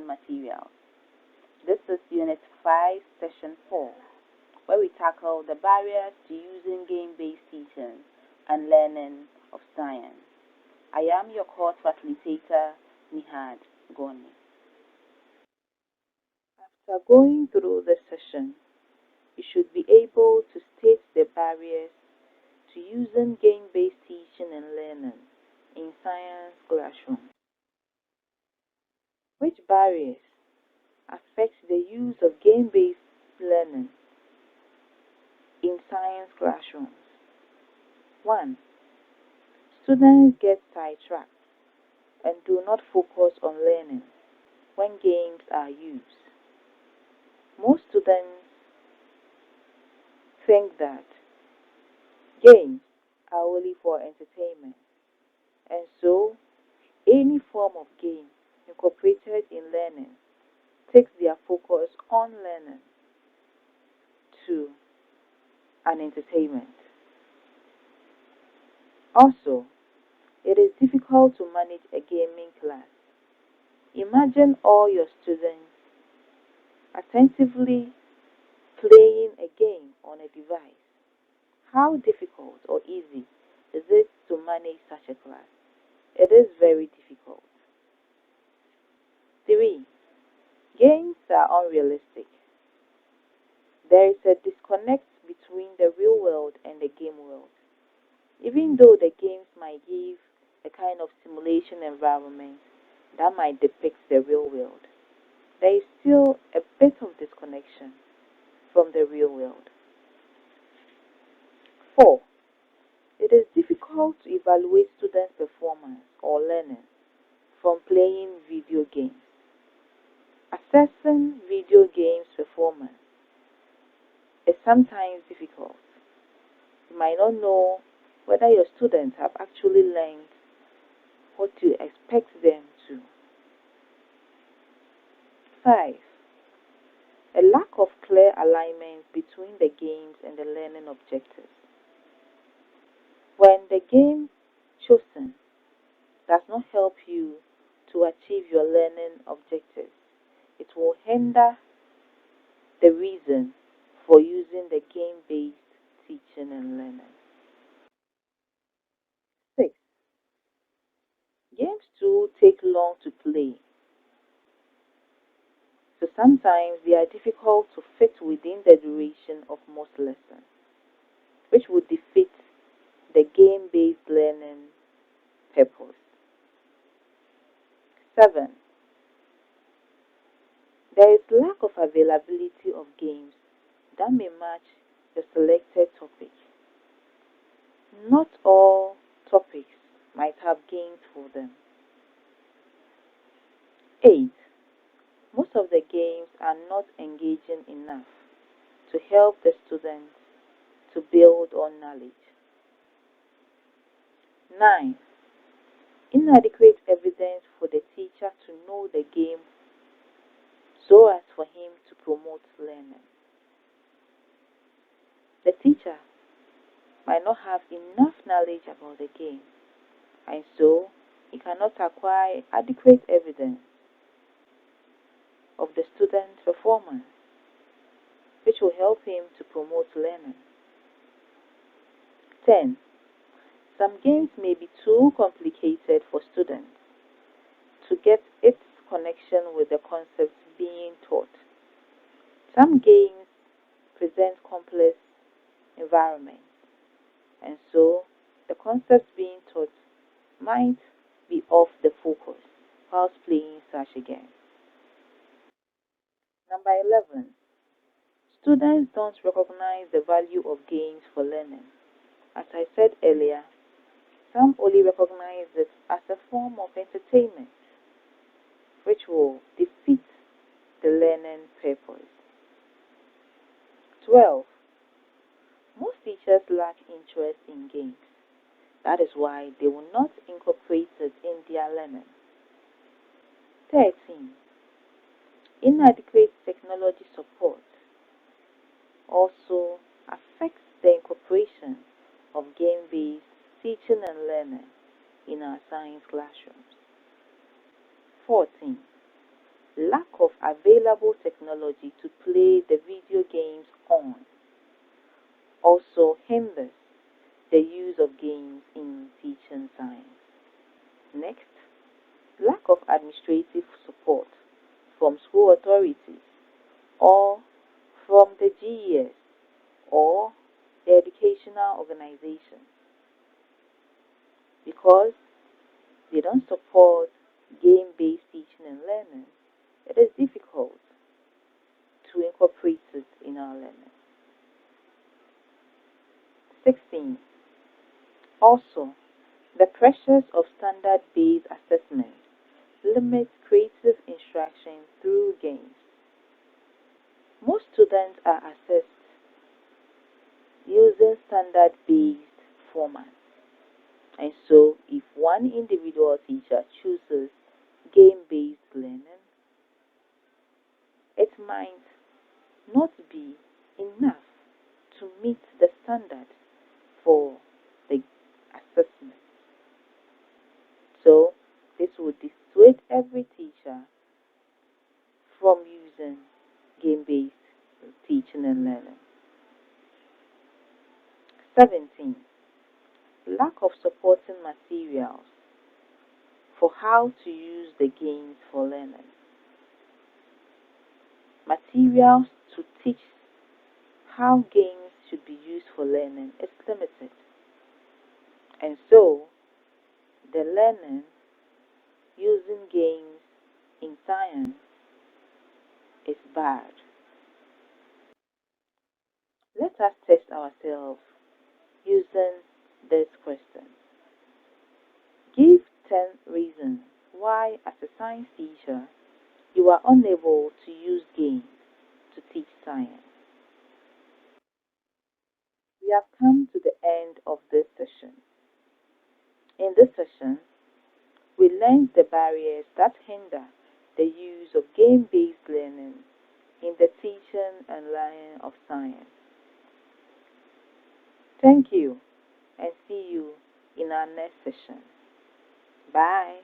learning materials. This is Unit 5, Session 4, where we tackle the barriers to using game-based teaching and learning of science. I am your course facilitator, Nihad Goni. After going through the session, you should be able to state the barriers to using game-based teaching and learning in science classrooms. Which barriers affect the use of game-based learning in science classrooms? 1. Students get sidetracked and do not focus on learning when games are used. Most students think that games are only for entertainment, and so any form of game incorporated in learning takes their focus on learning to an entertainment. Also, it is difficult to manage a gaming class. Imagine all your students attentively playing a game on a device. How difficult or easy is it to manage such a class? It is very difficult. 3. Games are unrealistic. There is a disconnect between the real world and the game world. Even though the games might give a kind of simulation environment that might depict the real world, there is still a bit of disconnection from the real world. 4. It is difficult to evaluate students' performance or learning from playing video games. Assessing video games' performance is sometimes difficult. You might not know whether your students have actually learned what you expect them to. 5. A lack of clear alignment between the games and the learning objectives. When the game chosen does not help you to achieve your learning objectives, it will hinder the reason for using the game-based teaching and learning. 6. Games too take long to play, so sometimes they are difficult to fit within the duration of most lessons, which would defeat the game-based learning purpose. 7. There is lack of availability of games that may match the selected topic. Not all topics might have games for them. 8. Most of the games are not engaging enough to help the students to build on knowledge. 9. Inadequate evidence for the teacher to know the game so as for him to promote learning. The teacher might not have enough knowledge about the game, and so he cannot acquire adequate evidence of the student's performance, which will help him to promote learning. 10. Some games may be too complicated for students to get its connection with the concepts being taught. Some games present complex environments, and so the concepts being taught might be off the focus whilst playing such a game. Number 11. Students don't recognize the value of games for learning. As I said earlier, some only recognize it as a form of entertainment, which will defeat the learning purpose. 12. Most teachers lack interest in games. That is why they will not incorporate it in their learning. 13. Inadequate technology support also affects the incorporation of game-based teaching and learning in our science classrooms. 14. lack of available technology to play the video games on also hinders the use of games in teaching science. Next, lack of administrative support from school authorities or from the GES or the educational organization, because they don't support game-based teaching and learning. It is difficult to incorporate it in our learning. 16. Also, the pressures of standard-based assessment limit creative instruction through games. Most students are assessed using standard-based formats. And so, if one individual teacher chooses game-based learning, it might not be enough to meet the standard for the assessment. So, this would dissuade every teacher from using game-based teaching and learning. 17. Lack of supporting materials for how to use the games for learning. Materials to teach how games should be used for learning is limited. And so, the learning using games in science is bad. Let us test ourselves using this question. Give 10 reasons why, as a science teacher, you are unable to use games to teach science. We have come to the end of this session. In this session, we learned the barriers that hinder the use of game-based learning in the teaching and learning of science. Thank you, and see you in our next session. Bye.